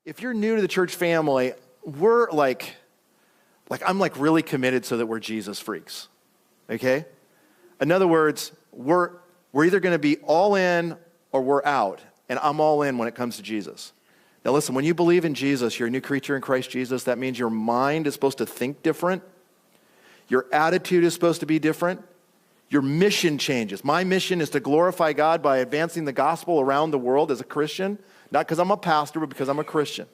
If you're new to the church family, we're I'm really committed so that we're Jesus freaks, okay? In other words, we're either going to be all in or we're out, and I'm all in when it comes to Jesus. Now listen, when you believe in Jesus, you're a new creature in Christ Jesus. That means your mind is supposed to think different. Your attitude is supposed to be different. Your mission changes. My mission is to glorify God by advancing the gospel around the world as a Christian, not because I'm a pastor, but because I'm a Christian.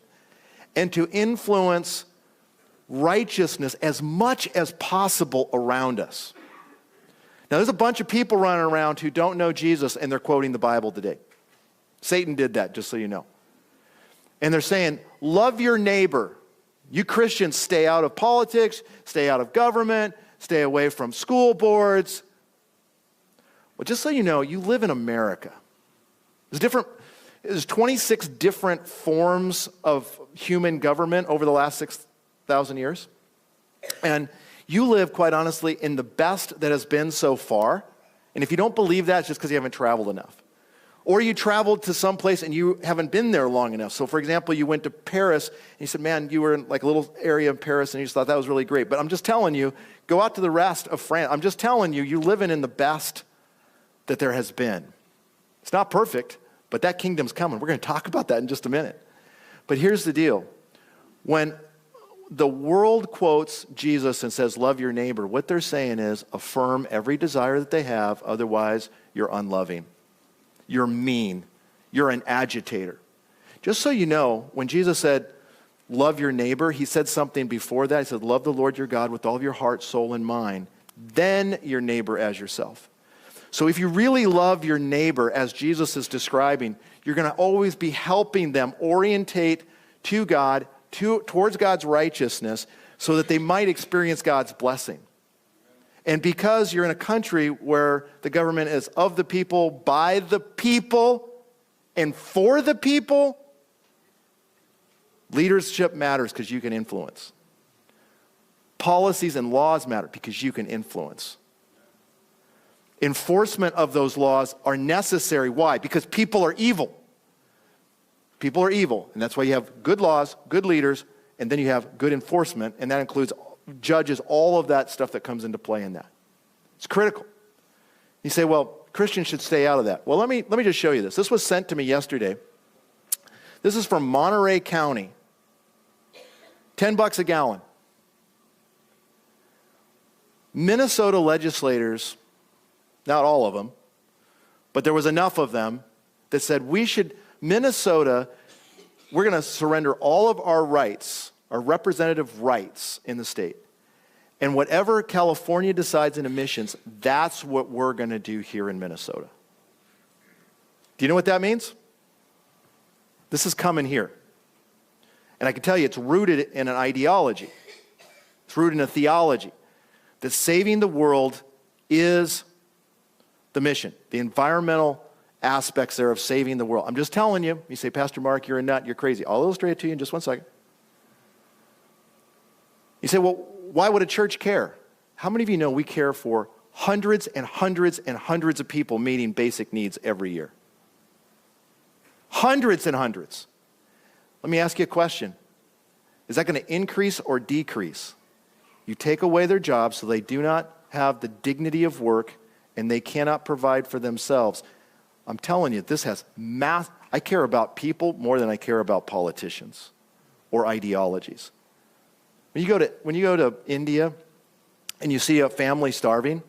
And to influence righteousness as much as possible around us. Now, there's a bunch of people running around who don't know Jesus, and they're quoting the Bible today. Satan did that, just so you know. And they're saying, love your neighbor. You Christians stay out of politics, stay out of government, stay away from school boards. Well, just so you know, you live in America. There's 26 different forms of human government over the last 6,000 years. And you live, quite honestly, in the best that has been so far. And if you don't believe that, it's just because you haven't traveled enough. Or you traveled to some place and you haven't been there long enough. So, for example, you went to Paris and you said, man, you were in like a little area of Paris and you just thought that was really great. But I'm just telling you, go out to the rest of France. I'm just telling you, you're living in the best that there has been. It's not perfect, but that kingdom's coming. We're going to talk about that in just a minute. But here's the deal. When the world quotes Jesus and says, love your neighbor, what they're saying is affirm every desire that they have, otherwise you're unloving. You're mean. You're an agitator. Just so you know, when Jesus said, love your neighbor, he said something before that. He said, love the Lord your God with all of your heart, soul, and mind. Then your neighbor as yourself. So if you really love your neighbor, as Jesus is describing, you're going to always be helping them orientate to God, towards God's righteousness, so that they might experience God's blessing. And because you're in a country where the government is of the people, by the people, and for the people, leadership matters because you can influence. Policies and laws matter because you can influence. Enforcement of those laws are necessary. Why? Because people are evil. People are evil, and that's why you have good laws, good leaders, and then you have good enforcement, and that includes judges, all of that stuff that comes into play in that. It's critical. You say, well, Christians should stay out of that. Well, let me just show you this. This was sent to me yesterday. This is from Monterey County. $10 a gallon. Minnesota legislators, not all of them, but there was enough of them that said Minnesota, we're going to surrender all of our rights, our representative rights in the state. And whatever California decides in emissions, that's what we're going to do here in Minnesota. Do you know what that means? This is coming here. And I can tell you it's rooted in an ideology. It's rooted in a theology that saving the world is the mission, the environmental aspects there of saving the world. I'm just telling you. You say, Pastor Mark, you're a nut, you're crazy. I'll illustrate it to you in just one second. You say, well, why would a church care? How many of you know we care for hundreds and hundreds and hundreds of people meeting basic needs every year? Hundreds and hundreds. Let me ask you a question. Is that going to increase or decrease? You take away their jobs so they do not have the dignity of work and they cannot provide for themselves. I'm telling you, this has I care about people more than I care about politicians or ideologies. When you go to India and you see a family starving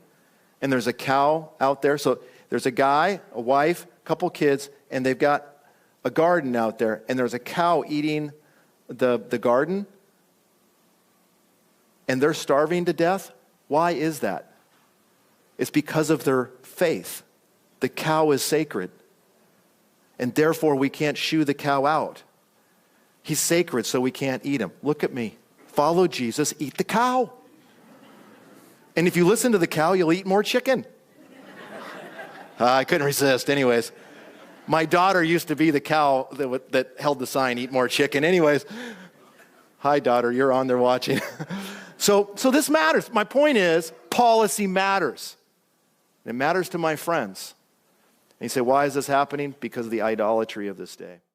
and there's a cow out there, so there's a guy, a wife, a couple kids, and they've got a garden out there, and there's a cow eating the garden, and they're starving to death. Why is that? It's because of their faith. The cow is sacred, and therefore we can't shoo the cow out. He's sacred, so we can't eat him. Look at me. Follow Jesus, eat the cow. And if you listen to the cow, you'll eat more chicken. I couldn't resist. Anyways, my daughter used to be the cow that held the sign, eat more chicken. Anyways, hi, daughter, you're on there watching. So this matters. My point is, policy matters. It matters to my friends. And you say, why is this happening? Because of the idolatry of this day.